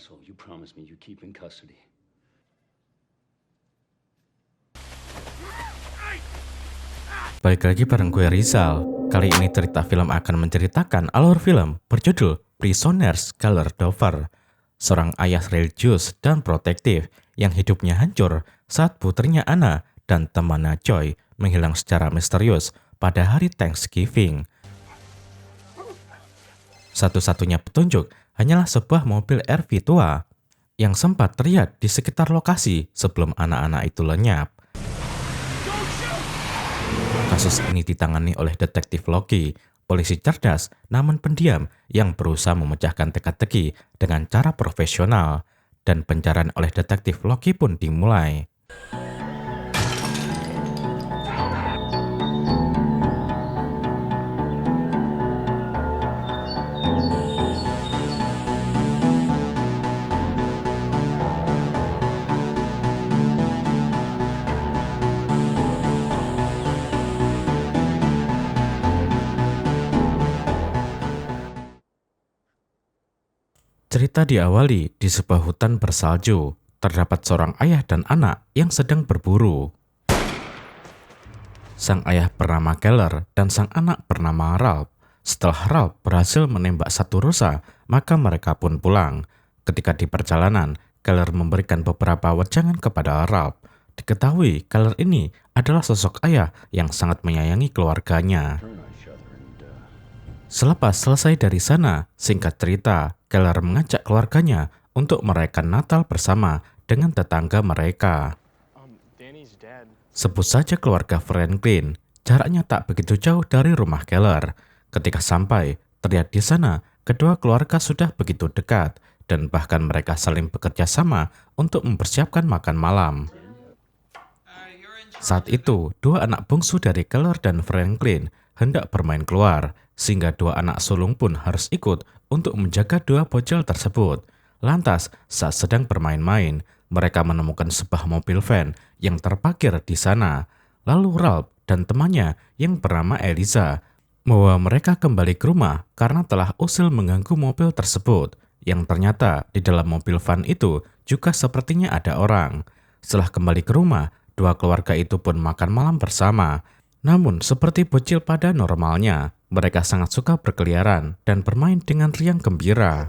asshole you promised me you keep in custody. Balik lagi bareng gue Rizal. Kali ini cerita film akan menceritakan alur film berjudul Prisoners Color Dover. Seorang ayah religius dan protektif yang hidupnya hancur saat putrinya Anna dan temannya Joy menghilang secara misterius pada hari Thanksgiving. Satu-satunya petunjuk hanyalah sebuah mobil RV tua yang sempat terlihat di sekitar lokasi sebelum anak-anak itu lenyap. Kasus ini ditangani oleh detektif Loki, polisi cerdas namun pendiam yang berusaha memecahkan teka-teki dengan cara profesional, dan pencarian oleh detektif Loki pun dimulai. Cerita diawali di sebuah hutan bersalju. Terdapat seorang ayah dan anak yang sedang berburu. Sang ayah bernama Keller dan sang anak bernama Ralph. Setelah Ralph berhasil menembak satu rusa, maka mereka pun pulang. Ketika di perjalanan, Keller memberikan beberapa wejangan kepada Ralph. Diketahui Keller ini adalah sosok ayah yang sangat menyayangi keluarganya. Selepas selesai dari sana, singkat cerita, Keller mengajak keluarganya untuk merayakan Natal bersama dengan tetangga mereka. Sebut saja keluarga Franklin, jaraknya tak begitu jauh dari rumah Keller. Ketika sampai, terlihat di sana kedua keluarga sudah begitu dekat dan bahkan mereka saling bekerja sama untuk mempersiapkan makan malam. Saat itu, dua anak bungsu dari Keller dan Franklin hendak bermain keluar, sehingga dua anak sulung pun harus ikut untuk menjaga dua bocil tersebut. Lantas, saat sedang bermain-main, mereka menemukan sebuah mobil van yang terparkir di sana. Lalu Ralph dan temannya yang bernama Eliza membawa mereka kembali ke rumah karena telah usil mengganggu mobil tersebut, yang ternyata di dalam mobil van itu juga sepertinya ada orang. Setelah kembali ke rumah, dua keluarga itu pun makan malam bersama. Namun, seperti bocil pada normalnya, mereka sangat suka berkeliaran dan bermain dengan riang gembira.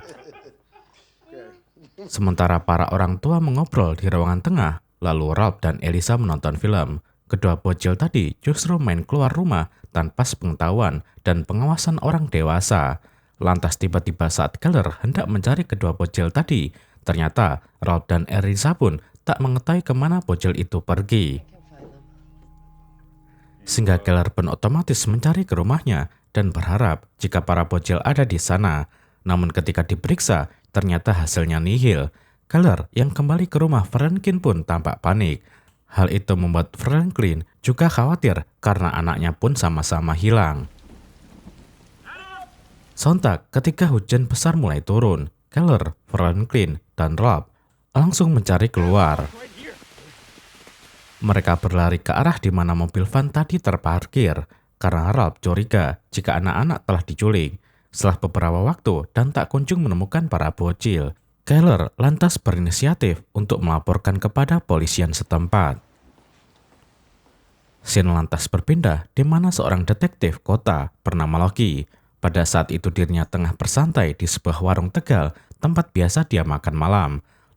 Sementara para orang tua mengobrol di ruangan tengah, lalu Ralph dan Eliza menonton film. Kedua bocil tadi justru main keluar rumah tanpa sepengetahuan dan pengawasan orang dewasa. Lantas tiba-tiba saat Keller hendak mencari kedua bocil tadi, ternyata Ralph dan Eliza pun tak mengetahui kemana bocil itu pergi. Sehingga Keller pun otomatis mencari ke rumahnya dan berharap jika para bocil ada di sana. Namun ketika diperiksa, ternyata hasilnya nihil. Keller yang kembali ke rumah Franklin pun tampak panik. Hal itu membuat Franklin juga khawatir karena anaknya pun sama-sama hilang. Sontak ketika hujan besar mulai turun, Keller, Franklin, dan Ralph langsung mencari keluar. Mereka berlari ke arah di mana mobil van tadi terparkir, karena Ralph curiga jika anak-anak telah diculik. Setelah beberapa waktu dan tak kunjung menemukan para bocil, Keller lantas berinisiatif untuk melaporkan kepada polisian setempat. Scene lantas berpindah di mana seorang detektif kota bernama Loki. Pada saat itu dirinya tengah bersantai di sebuah warung Tegal, tempat biasa dia makan malam.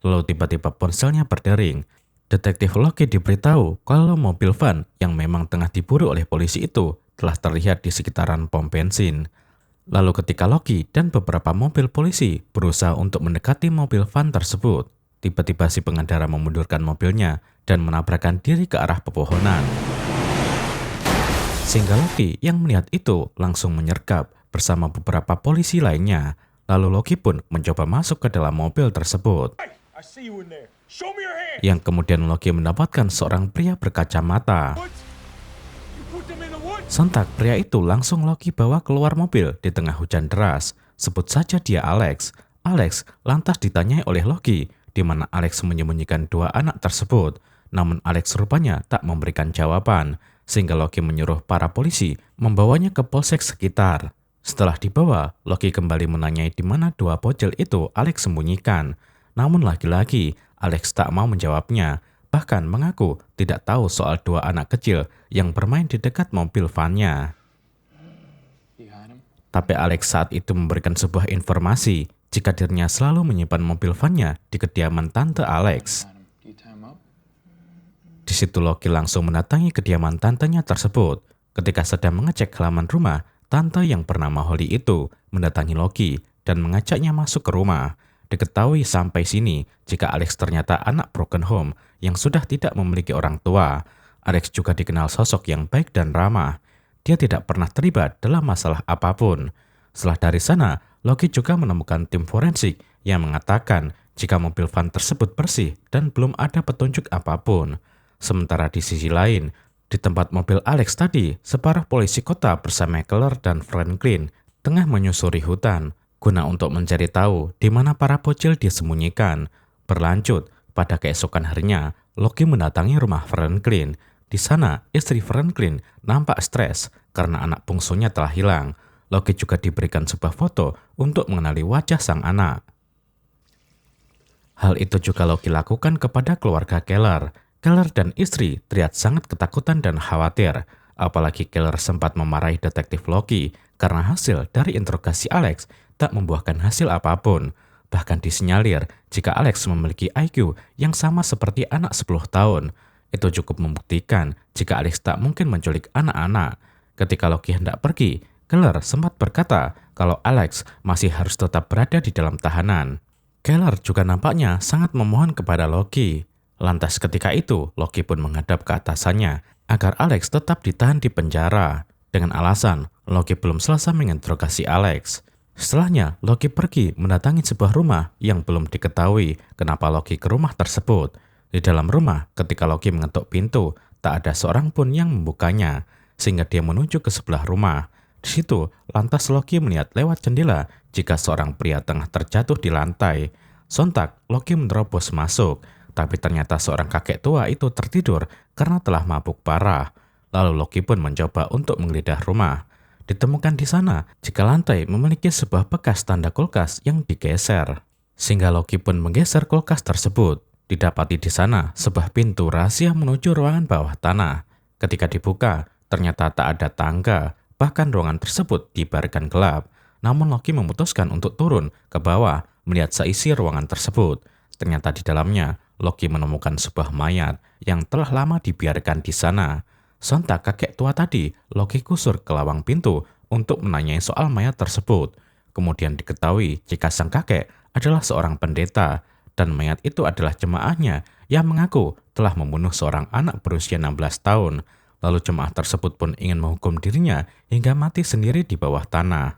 Lalu tiba-tiba ponselnya berdering. Detektif Loki diberitahu kalau mobil van yang memang tengah diburu oleh polisi itu telah terlihat di sekitaran pom bensin. Lalu ketika Loki dan beberapa mobil polisi berusaha untuk mendekati mobil van tersebut, tiba-tiba si pengendara memundurkan mobilnya dan menabrakkan diri ke arah pepohonan. Sehingga Loki yang melihat itu langsung menyergap bersama beberapa polisi lainnya. Lalu Loki pun mencoba masuk ke dalam mobil tersebut. Yang kemudian Loki mendapatkan seorang pria berkacamata. Sontak pria itu langsung Loki bawa keluar mobil di tengah hujan deras. Sebut saja dia Alex. Alex lantas ditanyai oleh Loki di mana Alex menyembunyikan dua anak tersebut. Namun Alex rupanya tak memberikan jawaban, sehingga Loki menyuruh para polisi membawanya ke polsek sekitar. Setelah dibawa, Loki kembali menanyai di mana dua bocil itu Alex sembunyikan. Namun lagi-lagi Alex tak mau menjawabnya, bahkan mengaku tidak tahu soal dua anak kecil yang bermain di dekat mobil van-nya. Tapi Alex saat itu memberikan sebuah informasi jika dirinya selalu menyimpan mobil van-nya di kediaman tante Alex. Di situ Loki langsung mendatangi kediaman tantenya tersebut. Ketika sedang mengecek halaman rumah, tante yang bernama Holly itu mendatangi Loki dan mengajaknya masuk ke rumah. Diketahui sampai sini jika Alex ternyata anak broken home yang sudah tidak memiliki orang tua. Alex juga dikenal sosok yang baik dan ramah. Dia tidak pernah terlibat dalam masalah apapun. Setelah dari sana, Loki juga menemukan tim forensik yang mengatakan jika mobil van tersebut bersih dan belum ada petunjuk apapun. Sementara di sisi lain, di tempat mobil Alex tadi, separuh polisi kota bersama Keller dan Franklin tengah menyusuri hutan guna untuk mencari tahu di mana para bocil disembunyikan. Berlanjut, pada keesokan harinya, Loki mendatangi rumah Franklin. Di sana, istri Franklin nampak stres karena anak bungsunya telah hilang. Loki juga diberikan sebuah foto untuk mengenali wajah sang anak. Hal itu juga Loki lakukan kepada keluarga Keller. Keller dan istri terlihat sangat ketakutan dan khawatir. Apalagi Keller sempat memarahi detektif Loki karena hasil dari interogasi Alex tak membuahkan hasil apapun. Bahkan disinyalir jika Alex memiliki IQ yang sama seperti anak 10 tahun. Itu cukup membuktikan jika Alex tak mungkin menculik anak-anak. Ketika Loki hendak pergi, Keller sempat berkata kalau Alex masih harus tetap berada di dalam tahanan. Keller juga nampaknya sangat memohon kepada Loki. Lantas ketika itu, Loki pun menghadap ke atasannya agar Alex tetap ditahan di penjara. Dengan alasan, Loki belum selesai menginterogasi Alex. Setelahnya, Loki pergi mendatangi sebuah rumah yang belum diketahui kenapa Loki ke rumah tersebut. Di dalam rumah, ketika Loki mengetuk pintu, tak ada seorang pun yang membukanya, sehingga dia menuju ke sebelah rumah. Di situ, lantas Loki melihat lewat jendela jika seorang pria tengah terjatuh di lantai. Sontak, Loki menerobos masuk, tapi ternyata seorang kakek tua itu tertidur karena telah mabuk parah. Lalu Loki pun mencoba untuk menggeledah rumah. Ditemukan di sana jika lantai memiliki sebuah bekas tanda kulkas yang digeser. Sehingga Loki pun menggeser kulkas tersebut. Didapati di sana sebuah pintu rahasia menuju ruangan bawah tanah. Ketika dibuka, ternyata tak ada tangga, bahkan ruangan tersebut dibiarkan gelap. Namun Loki memutuskan untuk turun ke bawah melihat seisi ruangan tersebut. Ternyata di dalamnya, Loki menemukan sebuah mayat yang telah lama dibiarkan di sana. Sontak kakek tua tadi, Loki kusur ke lawang pintu untuk menanyai soal mayat tersebut. Kemudian diketahui jika sang kakek adalah seorang pendeta, dan mayat itu adalah jemaahnya yang mengaku telah membunuh seorang anak berusia 16 tahun. Lalu jemaah tersebut pun ingin menghukum dirinya hingga mati sendiri di bawah tanah.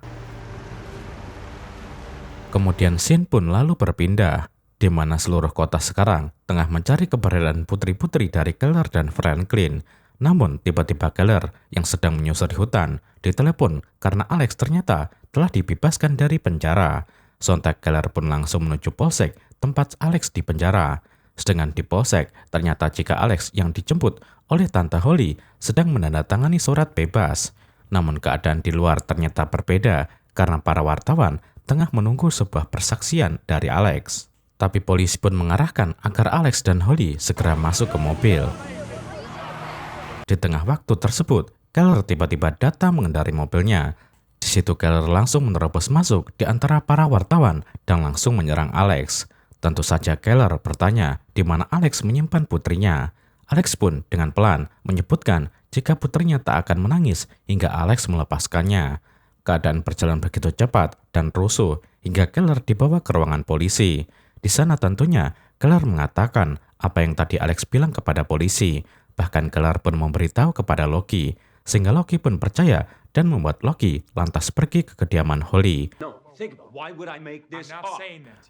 Kemudian scene pun lalu berpindah, di mana seluruh kota sekarang tengah mencari keberadaan putri-putri dari Keller dan Franklin. Namun tiba-tiba Keller yang sedang menyusuri hutan ditelepon karena Alex ternyata telah dibebaskan dari penjara. Sontak Keller pun langsung menuju polsek tempat Alex di penjara. Sedangkan di polsek, ternyata jika Alex yang dijemput oleh Tante Holly sedang menandatangani surat bebas. Namun keadaan di luar ternyata berbeda karena para wartawan tengah menunggu sebuah persaksian dari Alex. Tapi polisi pun mengarahkan agar Alex dan Holly segera masuk ke mobil. Di tengah waktu tersebut, Keller tiba-tiba datang mengendarai mobilnya. Di situ Keller langsung menerobos masuk di antara para wartawan dan langsung menyerang Alex. Tentu saja Keller bertanya di mana Alex menyimpan putrinya. Alex pun dengan pelan menyebutkan jika putrinya tak akan menangis hingga Alex melepaskannya. Keadaan berjalan begitu cepat dan rusuh hingga Keller dibawa ke ruangan polisi. Di sana tentunya Keller mengatakan apa yang tadi Alex bilang kepada polisi. Bahkan Keller pun memberitahu kepada Loki, sehingga Loki pun percaya dan membuat Loki lantas pergi ke kediaman Holly.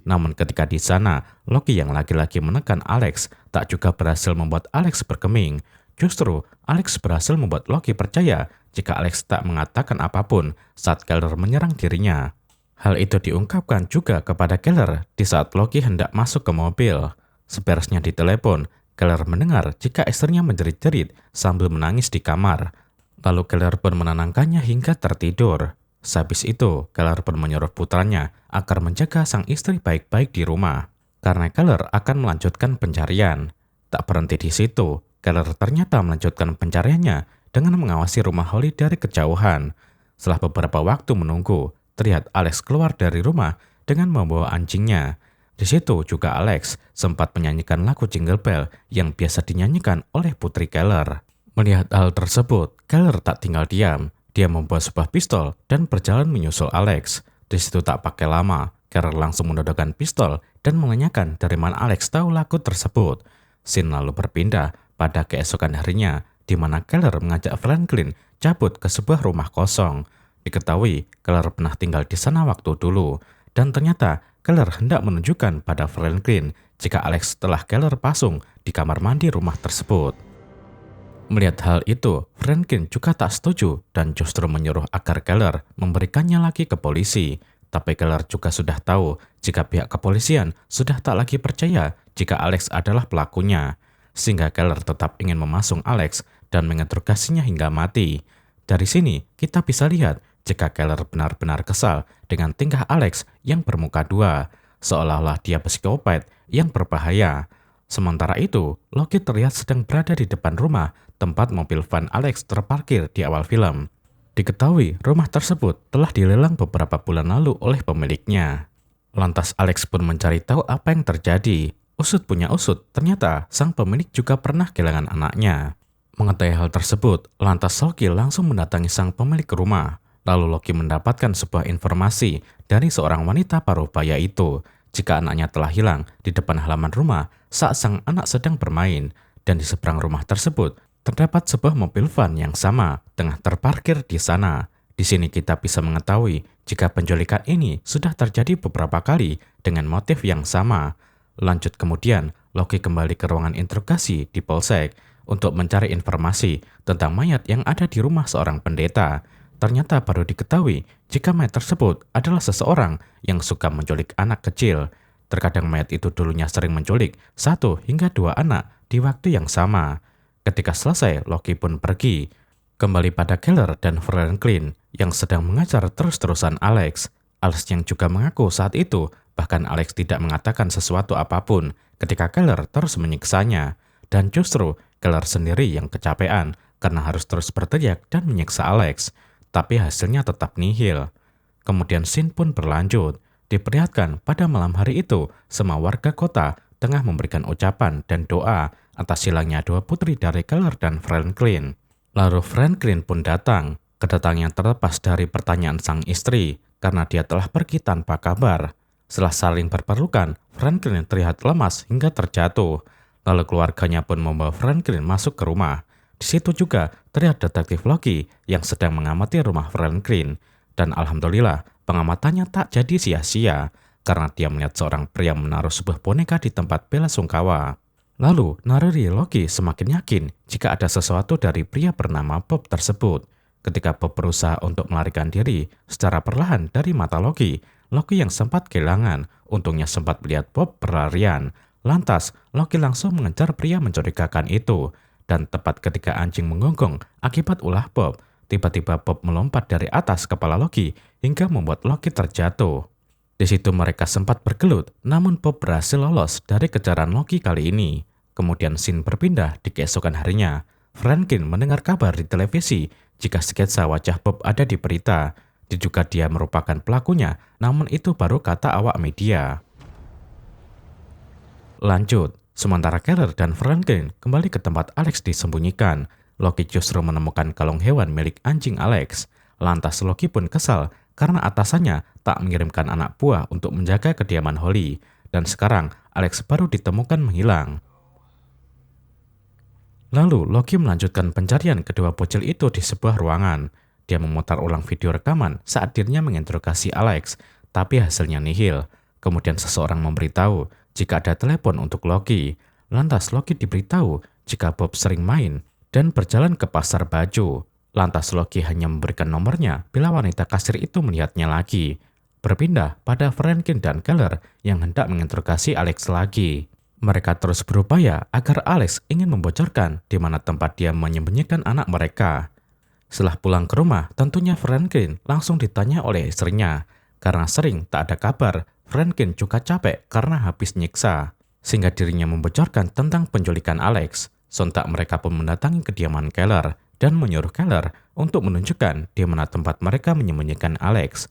Namun ketika di sana, Loki yang lagi-lagi menekan Alex tak juga berhasil membuat Alex bergeming. Justru Alex berhasil membuat Loki percaya jika Alex tak mengatakan apapun saat Keller menyerang dirinya. Hal itu diungkapkan juga kepada Keller di saat Loki hendak masuk ke mobil. Seberesnya di telepon, Keller mendengar jika istrinya menjerit-jerit sambil menangis di kamar. Lalu Keller pun menenangkannya hingga tertidur. Sehabis itu, Keller pun menyuruh putranya agar menjaga sang istri baik-baik di rumah. karena Keller akan melanjutkan pencarian. Tak berhenti di situ, Keller ternyata melanjutkan pencariannya dengan mengawasi rumah Holly dari kejauhan. Setelah beberapa waktu menunggu, terlihat Alex keluar dari rumah dengan membawa anjingnya. Di situ juga Alex sempat menyanyikan lagu Jingle Bell yang biasa dinyanyikan oleh putri Keller. Melihat hal tersebut, Keller tak tinggal diam. Dia membawa sebuah pistol dan berjalan menyusul Alex. Di situ tak pakai lama, Keller langsung menodongkan pistol dan menanyakan dari mana Alex tahu lagu tersebut. Scene lalu berpindah pada keesokan harinya, di mana Keller mengajak Franklin cabut ke sebuah rumah kosong. Diketahui Keller pernah tinggal di sana waktu dulu, dan ternyata Keller hendak menunjukkan pada Franklin jika Alex telah Keller pasung di kamar mandi rumah tersebut. Melihat hal itu, Franklin juga tak setuju dan justru menyuruh agar Keller memberikannya lagi ke polisi. Tapi Keller juga sudah tahu jika pihak kepolisian sudah tak lagi percaya jika Alex adalah pelakunya. Sehingga Keller tetap ingin memasung Alex dan menginterogasinya hingga mati. Dari sini, kita bisa lihat jika Keller benar-benar kesal dengan tingkah Alex yang bermuka dua, seolah-olah dia psikopat yang berbahaya. Sementara itu, Loki terlihat sedang berada di depan rumah tempat mobil van Alex terparkir di awal film. Diketahui rumah tersebut telah dilelang beberapa bulan lalu oleh pemiliknya. Lantas Alex pun mencari tahu apa yang terjadi. Usut punya usut, ternyata sang pemilik juga pernah kehilangan anaknya. Mengetahui hal tersebut, lantas Loki langsung mendatangi sang pemilik rumah. Lalu Loki mendapatkan sebuah informasi dari seorang wanita parubaya itu, jika anaknya telah hilang di depan halaman rumah saat sang anak sedang bermain, dan di seberang rumah tersebut terdapat sebuah mobil van yang sama tengah terparkir di sana. Di sini kita bisa mengetahui jika penculikan ini sudah terjadi beberapa kali dengan motif yang sama. Lanjut kemudian, Loki kembali ke ruangan interogasi di Polsek untuk mencari informasi tentang mayat yang ada di rumah seorang pendeta. Ternyata baru diketahui jika mayat tersebut adalah seseorang yang suka menculik anak kecil. Terkadang mayat itu dulunya sering menculik 1 hingga 2 anak di waktu yang sama. Ketika selesai, Loki pun pergi. Kembali pada Keller dan Franklin yang sedang mengajar terus-terusan Alex. Alex yang juga mengaku saat itu, bahkan Alex tidak mengatakan sesuatu apapun ketika Keller terus menyiksanya. Dan justru Keller sendiri yang kecapean karena harus terus berteriak dan menyiksa Alex. Tapi hasilnya tetap nihil. Kemudian scene pun berlanjut. Diperlihatkan pada malam hari itu, semua warga kota tengah memberikan ucapan dan doa atas hilangnya 2 putri dari Keller dan Franklin. Lalu Franklin pun datang. Kedatangannya terlepas dari pertanyaan sang istri karena dia telah pergi tanpa kabar. Setelah saling berpelukan, Franklin terlihat lemas hingga terjatuh. Lalu keluarganya pun membawa Franklin masuk ke rumah. Di situ juga terlihat detektif Loki yang sedang mengamati rumah Franklin. Dan alhamdulillah, pengamatannya tak jadi sia-sia karena dia melihat seorang pria menaruh sebuah boneka di tempat bela sungkawa. Lalu, naluri Loki semakin yakin jika ada sesuatu dari pria bernama Bob tersebut. Ketika Bob berusaha untuk melarikan diri secara perlahan dari mata Loki, Loki yang sempat kehilangan, untungnya sempat melihat Bob berlarian. Lantas, Loki langsung mengejar pria mencurigakan itu. Dan tepat ketika anjing menggonggong akibat ulah Bob, tiba-tiba Bob melompat dari atas kepala Loki hingga membuat Loki terjatuh. Di situ mereka sempat bergelut, namun Bob berhasil lolos dari kejaran Loki kali ini. Kemudian scene berpindah di keesokan harinya. Franklin mendengar kabar di televisi jika sketsa wajah Bob ada di berita. Diduga dia merupakan pelakunya, namun itu baru kata awak media. Lanjut, sementara Keller dan Franklin kembali ke tempat Alex disembunyikan. Loki justru menemukan kalung hewan milik anjing Alex. Lantas Loki pun kesal karena atasannya tak mengirimkan anak buah untuk menjaga kediaman Holly. Dan sekarang Alex baru ditemukan menghilang. Lalu Loki melanjutkan pencarian kedua bocil itu di sebuah ruangan. Dia memutar ulang video rekaman saat dirinya menginterogasi Alex, tapi hasilnya nihil. Kemudian seseorang memberitahu jika ada telepon untuk Loki. Lantas Loki diberitahu jika Bob sering main dan berjalan ke pasar baju. Lantas Loki hanya memberikan nomornya bila wanita kasir itu melihatnya lagi. Berpindah pada Franklin dan Keller yang hendak menginterogasi Alex lagi. Mereka terus berupaya agar Alex ingin membocorkan di mana tempat dia menyembunyikan anak mereka. Setelah pulang ke rumah, tentunya Franklin langsung ditanya oleh istrinya karena sering tak ada kabar Franklin juga capek karena habis nyiksa, sehingga dirinya membocorkan tentang penculikan Alex. Sontak mereka pun mendatangi kediaman Keller dan menyuruh Keller untuk menunjukkan di mana tempat mereka menyembunyikan Alex.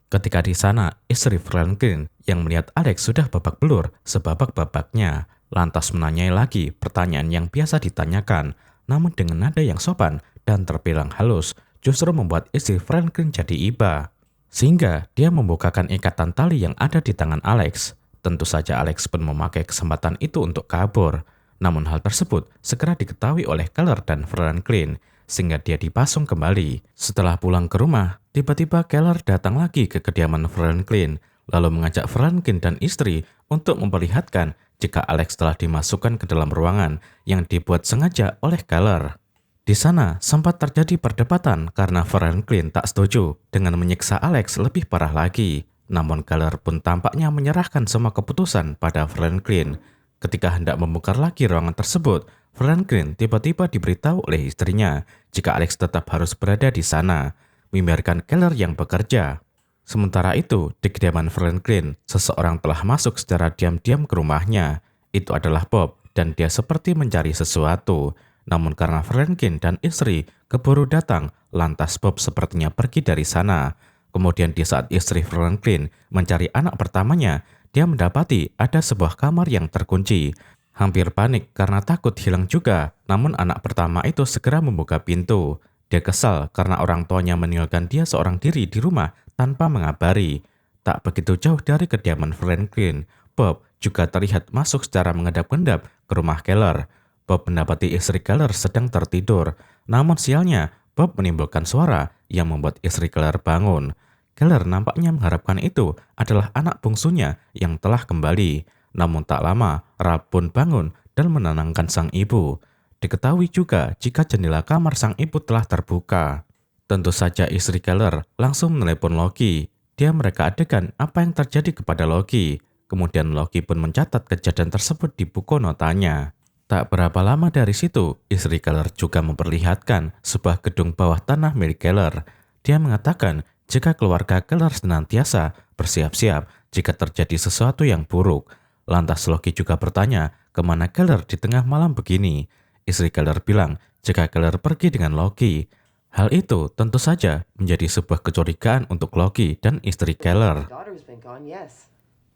Ketika di sana, istri Franklin yang melihat Alex sudah babak belur sebabak-babaknya, lantas menanyai lagi pertanyaan yang biasa ditanyakan, namun dengan nada yang sopan dan terbilang halus, justru membuat istri Franklin jadi iba. Sehingga dia membukakan ikatan tali yang ada di tangan Alex. Tentu saja Alex pun memakai kesempatan itu untuk kabur. Namun hal tersebut segera diketahui oleh Keller dan Franklin, sehingga dia dipasung kembali. Setelah pulang ke rumah, tiba-tiba Keller datang lagi ke kediaman Franklin, lalu mengajak Franklin dan istri untuk memperlihatkan jika Alex telah dimasukkan ke dalam ruangan yang dibuat sengaja oleh Keller. Di sana sempat terjadi perdebatan karena Franklin tak setuju dengan menyiksa Alex lebih parah lagi. Namun Keller pun tampaknya menyerahkan semua keputusan pada Franklin. Ketika hendak membongkar lagi ruangan tersebut, Franklin tiba-tiba diberitahu oleh istrinya jika Alex tetap harus berada di sana, membiarkan Keller yang bekerja. Sementara itu, di kediaman Franklin, seseorang telah masuk secara diam-diam ke rumahnya. Itu adalah Bob, dan dia seperti mencari sesuatu. Namun karena Franklin dan istri keburu datang, lantas Bob sepertinya pergi dari sana. Kemudian di saat istri Franklin mencari anak pertamanya, dia mendapati ada sebuah kamar yang terkunci. Hampir panik karena takut hilang juga, namun anak pertama itu segera membuka pintu. Dia kesal karena orang tuanya meninggalkan dia seorang diri di rumah tanpa mengabari. Tak begitu jauh dari kediaman Franklin, Bob juga terlihat masuk secara mengendap-endap ke rumah Keller. Bob mendapati istri Keller sedang tertidur, namun sialnya Bob menimbulkan suara yang membuat istri Keller bangun. Keller nampaknya mengharapkan itu adalah anak bungsunya yang telah kembali. Namun tak lama, Ralph pun bangun dan menenangkan sang ibu. Diketahui juga jika jendela kamar sang ibu telah terbuka. Tentu saja istri Keller langsung menelepon Loki. Dia mereka adegan apa yang terjadi kepada Loki. Kemudian Loki pun mencatat kejadian tersebut di buku notanya. Tak berapa lama dari situ, istri Keller juga memperlihatkan sebuah gedung bawah tanah milik Keller. Dia mengatakan jika keluarga Keller senantiasa bersiap-siap jika terjadi sesuatu yang buruk. Lantas Loki juga bertanya kemana Keller di tengah malam begini. Istri Keller bilang jika Keller pergi dengan Loki. Hal itu tentu saja menjadi sebuah kecurigaan untuk Loki dan istri Keller.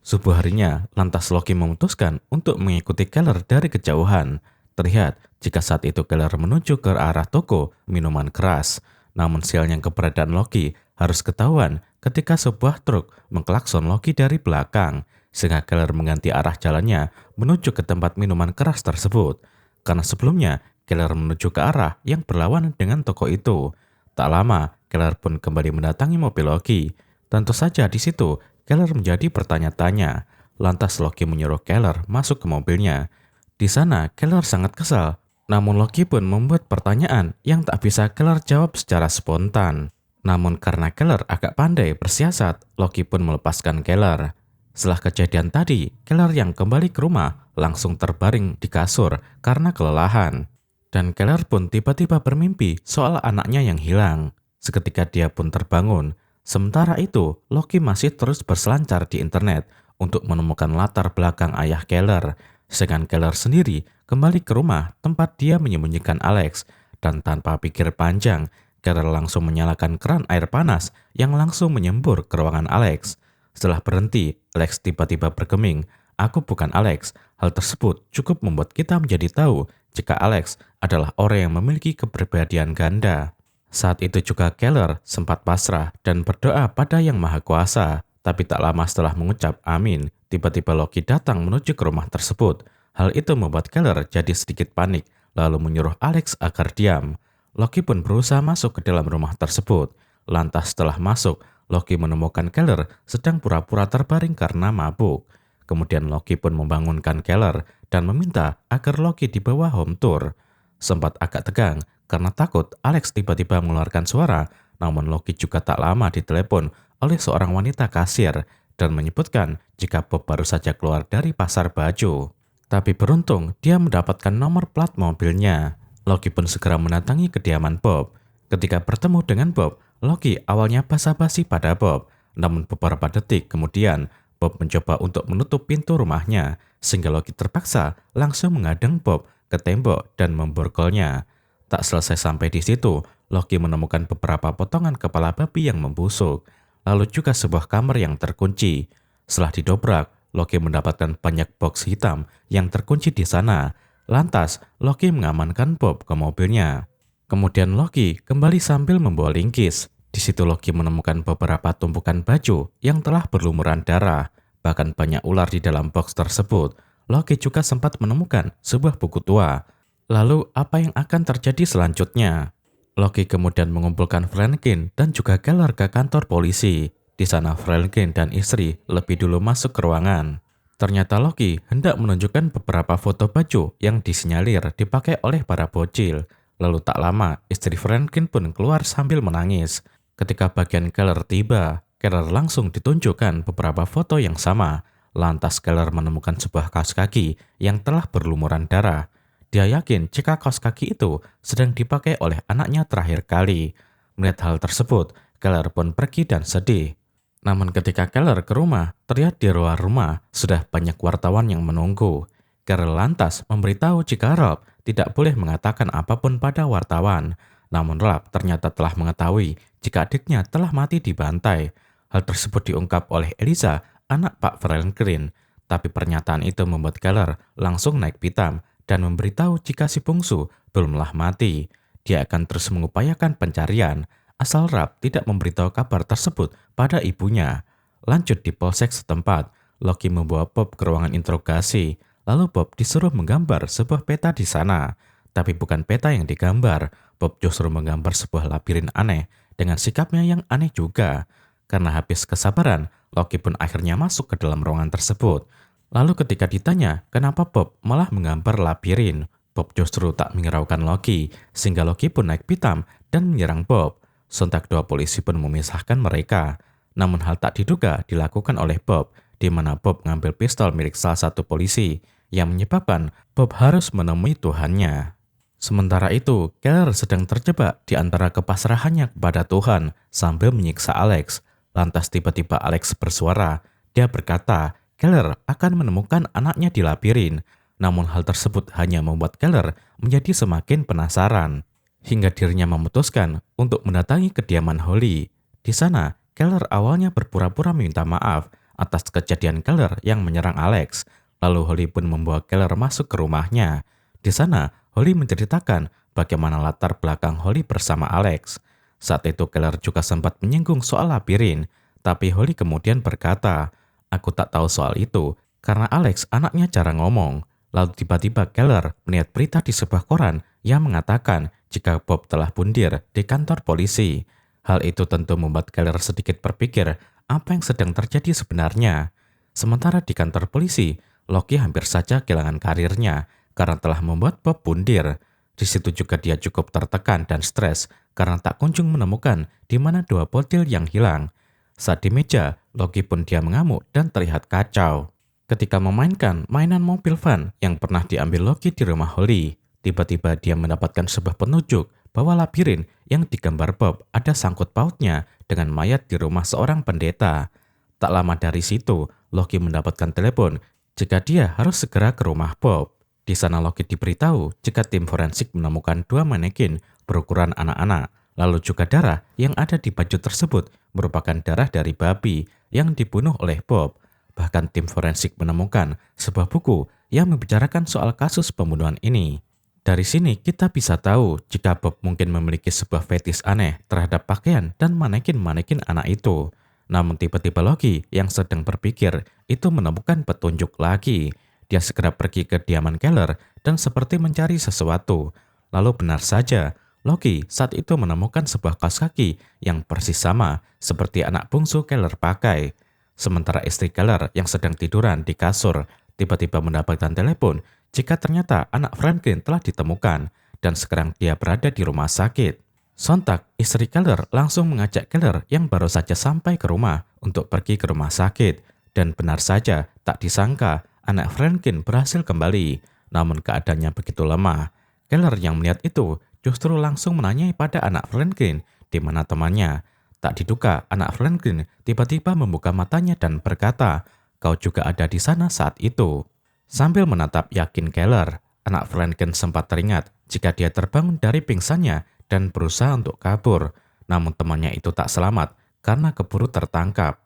Subuh harinya, lantas Loki memutuskan untuk mengikuti Keller dari kejauhan. Terlihat jika saat itu Keller menuju ke arah toko minuman keras. Namun sialnya keberadaan Loki harus ketahuan ketika sebuah truk mengklakson Loki dari belakang, sehingga Keller mengganti arah jalannya menuju ke tempat minuman keras tersebut. Karena sebelumnya Keller menuju ke arah yang berlawanan dengan toko itu. Tak lama, Keller pun kembali mendatangi mobil Loki. Tentu saja di situ Keller menjadi bertanya-tanya. Lantas Loki menyuruh Keller masuk ke mobilnya. Di sana Keller sangat kesal. Namun Loki pun membuat pertanyaan yang tak bisa Keller jawab secara spontan. Namun karena Keller agak pandai bersiasat, Loki pun melepaskan Keller. Setelah kejadian tadi, Keller yang kembali ke rumah langsung terbaring di kasur karena kelelahan. Dan Keller pun tiba-tiba bermimpi soal anaknya yang hilang. Seketika dia pun terbangun. Sementara itu, Loki masih terus berselancar di internet untuk menemukan latar belakang ayah Keller. Sedangkan Keller sendiri kembali ke rumah tempat dia menyembunyikan Alex. Dan tanpa pikir panjang, Keller langsung menyalakan keran air panas yang langsung menyembur ke ruangan Alex. Setelah berhenti, Alex tiba-tiba bergeming. "Aku bukan Alex." Hal tersebut cukup membuat kita menjadi tahu jika Alex adalah orang yang memiliki kepribadian ganda. Saat itu juga Keller sempat pasrah dan berdoa pada Yang Maha Kuasa. Tapi tak lama setelah mengucap amin, tiba-tiba Loki datang menuju ke rumah tersebut. Hal itu membuat Keller jadi sedikit panik, lalu menyuruh Alex agar diam. Loki pun berusaha masuk ke dalam rumah tersebut. Lantas setelah masuk, Loki menemukan Keller sedang pura-pura terbaring karena mabuk. Kemudian Loki pun membangunkan Keller dan meminta agar Loki dibawa home tour. Sempat agak tegang karena takut Alex tiba-tiba mengeluarkan suara, namun Loki juga tak lama ditelepon oleh seorang wanita kasir dan menyebutkan jika Bob baru saja keluar dari pasar baju. Tapi beruntung dia mendapatkan nomor plat mobilnya. Loki pun segera mendatangi kediaman Bob. Ketika bertemu dengan Bob, Loki awalnya basa-basi pada Bob, namun beberapa detik kemudian Bob mencoba untuk menutup pintu rumahnya, sehingga Loki terpaksa langsung menghadang Bob ke tembok dan memborgolnya. Tak selesai sampai di situ, Loki menemukan beberapa potongan kepala babi yang membusuk, lalu juga sebuah kamar yang terkunci. Setelah didobrak, Loki mendapatkan banyak box hitam yang terkunci di sana. Lantas, Loki mengamankan Bob ke mobilnya. Kemudian Loki kembali sambil membawa linggis. Di situ Loki menemukan beberapa tumpukan baju yang telah berlumuran darah. Bahkan banyak ular di dalam box tersebut. Loki juga sempat menemukan sebuah buku tua. Lalu apa yang akan terjadi selanjutnya? Loki kemudian mengumpulkan Franklin dan juga Keller ke kantor polisi. Di sana Franklin dan istri lebih dulu masuk ke ruangan. Ternyata Loki hendak menunjukkan beberapa foto baju yang disinyalir dipakai oleh para bocil. Lalu tak lama, istri Franklin pun keluar sambil menangis. Ketika bagian Keller tiba, Keller langsung ditunjukkan beberapa foto yang sama. Lantas Keller menemukan sebuah kaos kaki yang telah berlumuran darah. Dia yakin jika kaos kaki itu sedang dipakai oleh anaknya terakhir kali. Melihat hal tersebut, Keller pun pergi dan sedih. Namun ketika Keller ke rumah, terlihat di luar rumah sudah banyak wartawan yang menunggu. Keller lantas memberitahu jika Rob tidak boleh mengatakan apapun pada wartawan. Namun Rob ternyata telah mengetahui jika adiknya telah mati dibantai. Hal tersebut diungkap oleh Eliza, anak Pak Franklin. Tapi pernyataan itu membuat Keller langsung naik pitam dan memberitahu jika si bungsu belumlah mati. Dia akan terus mengupayakan pencarian, asal Rob tidak memberitahu kabar tersebut pada ibunya. Lanjut di polsek setempat, Loki membawa Bob ke ruangan interogasi. Lalu Bob disuruh menggambar sebuah peta di sana. Tapi bukan peta yang digambar, Bob justru menggambar sebuah labirin aneh dengan sikapnya yang aneh juga. Karena habis kesabaran, Loki pun akhirnya masuk ke dalam ruangan tersebut. Lalu ketika ditanya kenapa Bob malah menggambar labirin, Bob justru tak menghiraukan Loki, sehingga Loki pun naik pitam dan menyerang Bob. Sontak dua polisi pun memisahkan mereka. Namun hal tak diduga dilakukan oleh Bob, di mana Bob mengambil pistol milik salah satu polisi, yang menyebabkan Bob harus menemui Tuhannya. Sementara itu, Keller sedang terjebak di antara kepasrahannya kepada Tuhan sambil menyiksa Alex. Lantas tiba-tiba Alex bersuara. Dia berkata, Keller akan menemukan anaknya di labirin. Namun hal tersebut hanya membuat Keller menjadi semakin penasaran. Hingga dirinya memutuskan untuk mendatangi kediaman Holly. Di sana, Keller awalnya berpura-pura minta maaf atas kejadian Keller yang menyerang Alex. Lalu Holly pun membawa Keller masuk ke rumahnya. Di sana, Holly menceritakan bagaimana latar belakang Holly bersama Alex. Saat itu Keller juga sempat menyinggung soal labirin, tapi Holly kemudian berkata, "Aku tak tahu soal itu karena Alex anaknya jarang ngomong." Lalu tiba-tiba Keller melihat berita di sebuah koran yang mengatakan jika Bob telah bundir di kantor polisi. Hal itu tentu membuat Keller sedikit berpikir apa yang sedang terjadi sebenarnya. Sementara di kantor polisi, Loki hampir saja kehilangan karirnya karena telah membuat Bob bundir. Di situ juga dia cukup tertekan dan stres karena tak kunjung menemukan di mana dua bocil yang hilang. Saat di meja, Loki pun dia mengamuk dan terlihat kacau. Ketika memainkan mainan mobil van yang pernah diambil Loki di rumah Holly, tiba-tiba dia mendapatkan sebuah petunjuk bahwa labirin yang digambar Bob ada sangkut pautnya dengan mayat di rumah seorang pendeta. Tak lama dari situ, Loki mendapatkan telepon jika dia harus segera ke rumah Bob. Di sana Loki diberitahu jika tim forensik menemukan dua manekin berukuran anak-anak, lalu juga darah yang ada di baju tersebut merupakan darah dari babi yang dibunuh oleh Bob. Bahkan tim forensik menemukan sebuah buku yang membicarakan soal kasus pembunuhan ini. Dari sini kita bisa tahu jika Bob mungkin memiliki sebuah fetis aneh terhadap pakaian dan manekin-manekin anak itu. Namun tiba-tiba Loki yang sedang berpikir itu menemukan petunjuk lagi. Dia segera pergi ke kediaman Keller dan seperti mencari sesuatu. Lalu benar saja, Loki saat itu menemukan sebuah kaos kaki yang persis sama seperti anak bungsu Keller pakai. Sementara istri Keller yang sedang tiduran di kasur tiba-tiba mendapatkan telepon jika ternyata anak Franklin telah ditemukan dan sekarang dia berada di rumah sakit. Sontak, istri Keller langsung mengajak Keller yang baru saja sampai ke rumah untuk pergi ke rumah sakit. Dan benar saja, tak disangka anak Franklin berhasil kembali. Namun keadaannya begitu lemah. Keller yang melihat itu justru langsung menanyai pada anak Franklin di mana temannya. Tak diduga anak Franklin tiba-tiba membuka matanya dan berkata, kau juga ada di sana saat itu. Sambil menatap yakin Keller, anak Franklin sempat teringat jika dia terbangun dari pingsannya dan berusaha untuk kabur. Namun temannya itu tak selamat karena keburu tertangkap.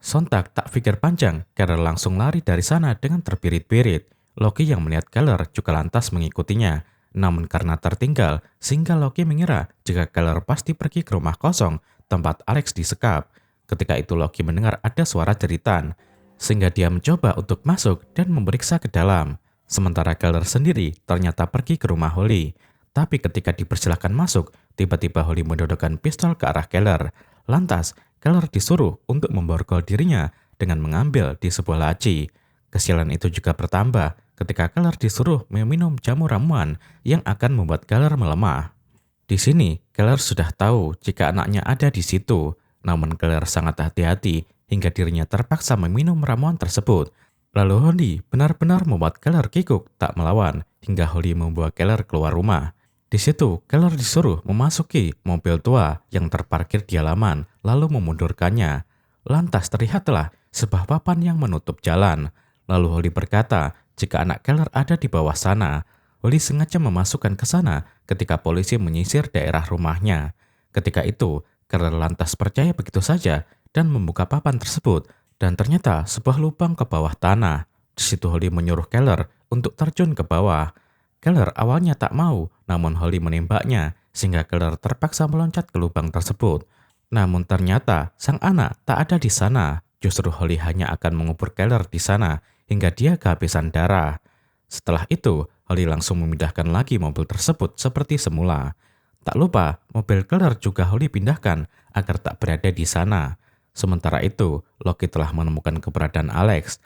Sontak tak pikir panjang, Keller langsung lari dari sana dengan terbirit-birit. Loki yang melihat Keller juga lantas mengikutinya. Namun karena tertinggal, sehingga Loki mengira jika Keller pasti pergi ke rumah kosong tempat Alex disekap. Ketika itu Loki mendengar ada suara jeritan, sehingga dia mencoba untuk masuk dan memeriksa ke dalam. Sementara Keller sendiri ternyata pergi ke rumah Holly. Tapi ketika dipersilahkan masuk, tiba-tiba Holly menodongkan pistol ke arah Keller. Lantas, Keller disuruh untuk memborgol dirinya dengan mengambil di sebuah laci. Kesialan itu juga bertambah ketika Keller disuruh meminum jamu ramuan yang akan membuat Keller melemah. Di sini, Keller sudah tahu jika anaknya ada di situ. Namun Keller sangat hati-hati hingga dirinya terpaksa meminum ramuan tersebut. Lalu Holly benar-benar membuat Keller kikuk tak melawan hingga Holly membawa Keller keluar rumah. Di situ, Keller disuruh memasuki mobil tua yang terparkir di halaman lalu memundurkannya. Lantas terlihatlah sebuah papan yang menutup jalan. Lalu Holly berkata jika anak Keller ada di bawah sana. Holly sengaja memasukkan ke sana ketika polisi menyisir daerah rumahnya. Ketika itu, Keller lantas percaya begitu saja dan membuka papan tersebut dan ternyata sebuah lubang ke bawah tanah. Di situ Holly menyuruh Keller untuk terjun ke bawah. Keller awalnya tak mau, namun Holly menembaknya sehingga Keller terpaksa meloncat ke lubang tersebut. Namun ternyata sang anak tak ada di sana. Justru Holly hanya akan mengubur Keller di sana hingga dia kehabisan darah. Setelah itu, Holly langsung memindahkan lagi mobil tersebut seperti semula. Tak lupa, mobil Keller juga Holly pindahkan agar tak berada di sana. Sementara itu, Loki telah menemukan keberadaan Alex.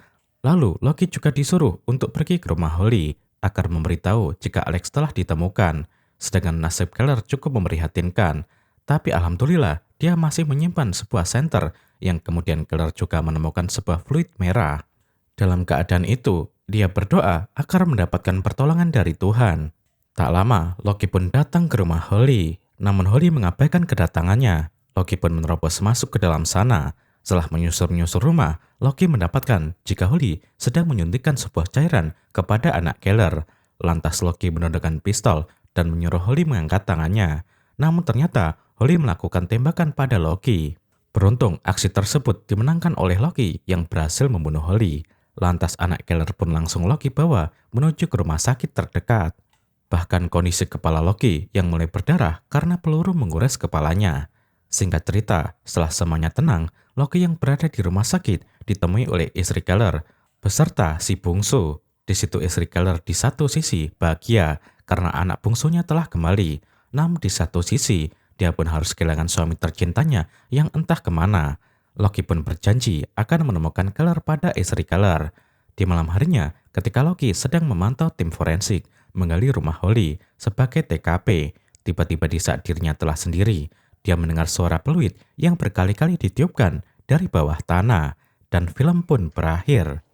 Lalu, Loki juga disuruh untuk pergi ke rumah Holly agar memberitahu jika Alex telah ditemukan. Sedangkan nasib Keller cukup memprihatinkan. Tapi alhamdulillah, dia masih menyimpan sebuah senter yang kemudian Keller juga menemukan sebuah fluid merah. Dalam keadaan itu, dia berdoa agar mendapatkan pertolongan dari Tuhan. Tak lama, Loki pun datang ke rumah Holly. Namun Holly mengabaikan kedatangannya. Loki pun menerobos masuk ke dalam sana. Setelah menyusur-nyusur rumah, Loki mendapatkan jika Holly sedang menyuntikkan sebuah cairan kepada anak Keller. Lantas Loki menodongkan pistol dan menyuruh Holly mengangkat tangannya. Namun ternyata Holly melakukan tembakan pada Loki. Beruntung aksi tersebut dimenangkan oleh Loki yang berhasil membunuh Holly. Lantas anak Keller pun langsung Loki bawa menuju ke rumah sakit terdekat. Bahkan kondisi kepala Loki yang mulai berdarah karena peluru menggores kepalanya. Singkat cerita, setelah semuanya tenang, Loki yang berada di rumah sakit ditemui oleh istri Keller beserta si bungsu. Di situ istri Keller di satu sisi bahagia karena anak bungsunya telah kembali. Namun di satu sisi, dia pun harus kehilangan suami tercintanya yang entah kemana. Loki pun berjanji akan menemukan Keller pada istri Keller. Di malam harinya, ketika Loki sedang memantau tim forensik menggali rumah Holly sebagai TKP, tiba-tiba di saat dirinya telah sendiri, dia mendengar suara peluit yang berkali-kali ditiupkan dari bawah tanah, dan film pun berakhir.